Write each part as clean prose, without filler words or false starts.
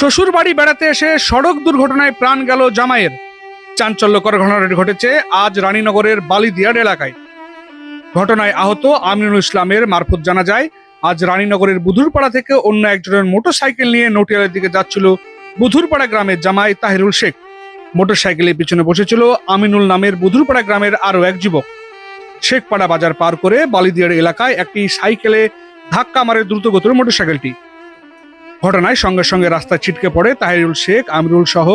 শ্বশুর বাড়ি বেড়াতে এসে সড়ক দুর্ঘটনায় প্রাণ গেল জামাইয়ের। চাঞ্চল্যকর ঘটনাটি ঘটেছে আজ রানীনগরের বালিদিয়ার এলাকায়। ঘটনায় আহত আমিনুল ইসলামের মারফত জানা যায়, আজ রানীনগরের বুধুরপাড়া থেকে অন্য একজনের মোটরসাইকেল নিয়ে নটিয়ালের দিকে যাচ্ছিল বুধুরপাড়া গ্রামের জামাই তাহিরুল শেখ। মোটরসাইকেলের পিছনে বসেছিল আমিনুল নামের বুধুরপাড়া গ্রামের আরো এক যুবক। শেখপাড়া বাজার পার করে বালিদিয়ার এলাকায় একটি সাইকেলে ধাক্কা মারে দ্রুতগতির মোটরসাইকেলটি। ঘটনায় সঙ্গে সঙ্গে রাস্তায় ছিটকে পড়ে তাহিরুল শেখ, আমিরুল সহ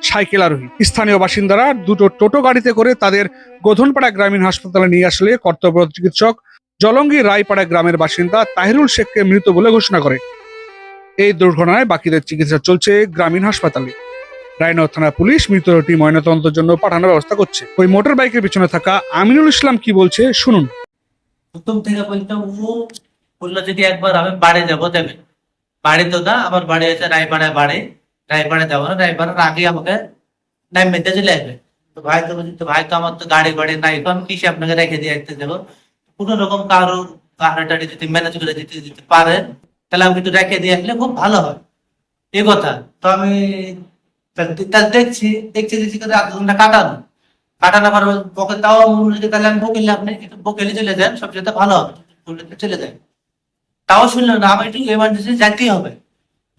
সাইকেল আরোহী। স্থানীয় বাসিন্দারা দুটো টোটো গাড়িতে করে তাদের গোধনপাড়া গ্রামীণ হাসপাতালে নিয়ে আসলে কর্তব্যরত চিকিৎসক জলঙ্গি রায়পাড়া গ্রামের বাসিন্দা তাহিরুল শেখকে মৃত বলে ঘোষণা করে। এই দুর্ঘটনায় বাকিদের চিকিৎসা চলছে গ্রামীণ হাসপাতালে। রায়নগর থানা পুলিশ মৃতদেহটি ময়নাতদন্তের জন্য পাঠানোর ব্যবস্থা করছে। ওই মোটর বাইকের পিছনে থাকা আমিনুল ইসলাম কি বলছে শুনুন। প্রথম থেকে বলতো ও বললো যদি একবার আমি বাড়ি যাবো দেবে, বাড়ি তো না, আমার বাড়ি আছে রায়পাড়ায়, রায়পাড়া যাবো না, রায়পাড়ার আগে আমাকে নামিয়ে চলে আসবে। তো ভাই তো বলছি, তো ভাই তো আমার তো গাড়ি নাই, তো আমি কিসে আপনাকে রেখে দিয়ে আসতে যাবো? কোনো রকম কারো টাড়ি যদি ম্যানেজ করে দিতে পারেন তাহলে আমি কিন্তু রেখে দিয়ে আসলে খুব ভালো হয়, এই কথা। তো আমি দেখছি করে আধ ঘন্টা কাটানো পারবো বকে, তাও তাহলে আমি বকেলে আপনি একটু বকেলে চলে যান, সবচেয়ে ভালো হবে, চলে যায়। তাও শুনলো না, আমি একটু এমার্জেন্সি যাইতেই হবে।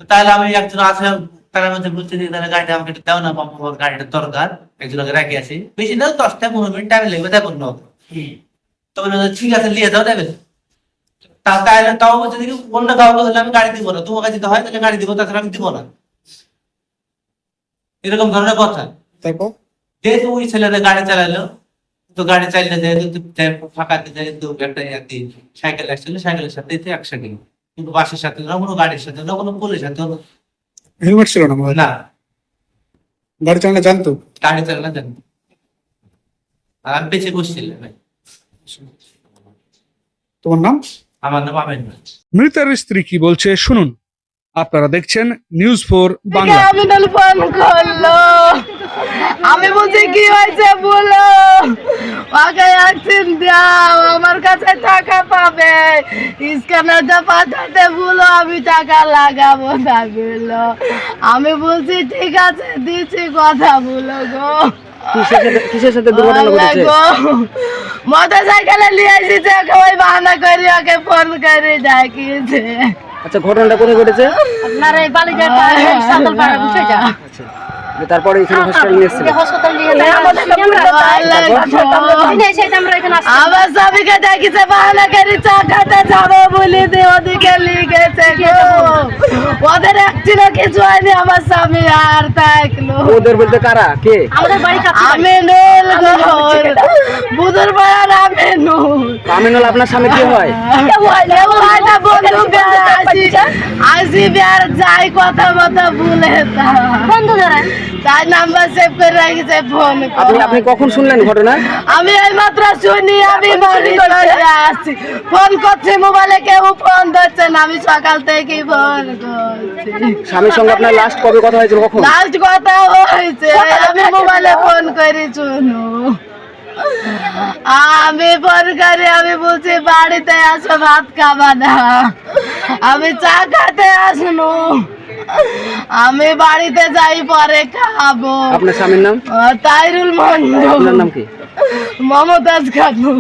তাহলে আমি একজন আছে তার মধ্যে বলছি যে তাহলে গাড়িটা আমাকে একটু দাও না, গাড়িটা দরকার, একজনকে রেখে আসি, বেশি না 10-15 মিনিট টাইম লাগবে, দেখুন না। তো বললো ঠিক আছে নিয়ে যাও, দেবে। তাহলে তাও বলছে দেখি অন্য কাউকে হলে আমি গাড়ি দিব না, তোমাকে যদি হয় তাহলে গাড়ি দিব, তাছাড়া আমি দিব না, এরকম ধরনের কথা। তারপর যেহেতু ওই ছেলেদের গাড়ি চালালো, তো গাড়ি চালিয়ে যেহেতু ফাঁকাতে যেহেতু একটা সাইকেল আসছিল, সাইকেলের সাথে একসাথে, কিন্তু বাসের সাথে না, কোনো গাড়ির সাথে না, কোনো পুলিশের সাথে হেলমেট ছিল না, না। গাড়ি চালানো জানতো, গাড়ি চালানো জানতো, আর আমি বেঁচে বসছিলাম। তোমার নাম? আমার নাম আমিন। মৃতের স্ত্রী কি বলছে শুনুন। আপনারা দেখছেন নিউজ 4 বাংলা। আমিনুল ফোন করলো, আমি বলছি কি হয়েছে বলো, ওকে অ্যাকশন দাও, আমার কাছে টাকা পাবে, স্ক্যানারটা পাঠাতে বলো, আমি টাকা লাগাবো না বলো। আমি বলছি ঠিক আছে দিচ্ছি, কথা বলো গো। কিসের সাথে দুর্ঘটনা ঘটেছে? মোটরসাইকেলে নিয়ে এসেছে, ওই বাহানা করে ওকে ফোন করে ডাকিয়েছে। আচ্ছা, ঘটনাটা কোথায় ঘটেছে? আপনার এই বালিদিয়ার সাঁতালপাড়া বিষয়টা। আচ্ছা, তারপরে এখানে হসপিটাল নিয়ে এসেছিলেন? হাসপাতাল নিয়ে আমার স্বামীকে ডাকিছে, বাহানা করে চা খাতে যাবো বলে দিয়ে ওদিকে লিখেছে গো। ওদের একদিনও কিছু হয়নি, আমার স্বামী আর থাকলো। ওদের বলতে কারা, কে? আমিনুল বুধুরপাড়ার আমিনুল। আমিনুল আপনার স্বামী কি হয়? বন্ধু আসি বিয়ার যাই, কথা মতো বলে বন্ধু ধরেন, তার নাম্বার সেভ করে রাখিছে, ফোন। আপনি কখন শুনলেন ঘটনা? আমি এই মাত্র শুনি, আমি বাড়ি চলে আসছি, ফোন করছি, মোবাইলে কেউ ফোন ধরছে না, আমি সকাল থেকে ফোন করছি। স্বামীর সঙ্গে আপনার লাস্ট কবে কথা হয়েছিল, কখন? লাস্ট কথা হয়েছে, আমি মোবাইলে ফোন করি, শুনো। আমি ফোন করি, আমি বলছি বাড়িতে আসো, ভাত খাবা না, আমি চা খাতে আসলো, আমি বাড়িতে যাই পরে খাবো। আপনার স্বামীর নাম? তাইরুল মন্ডল। আপনার নাম কি? মমতাজ খাতুন।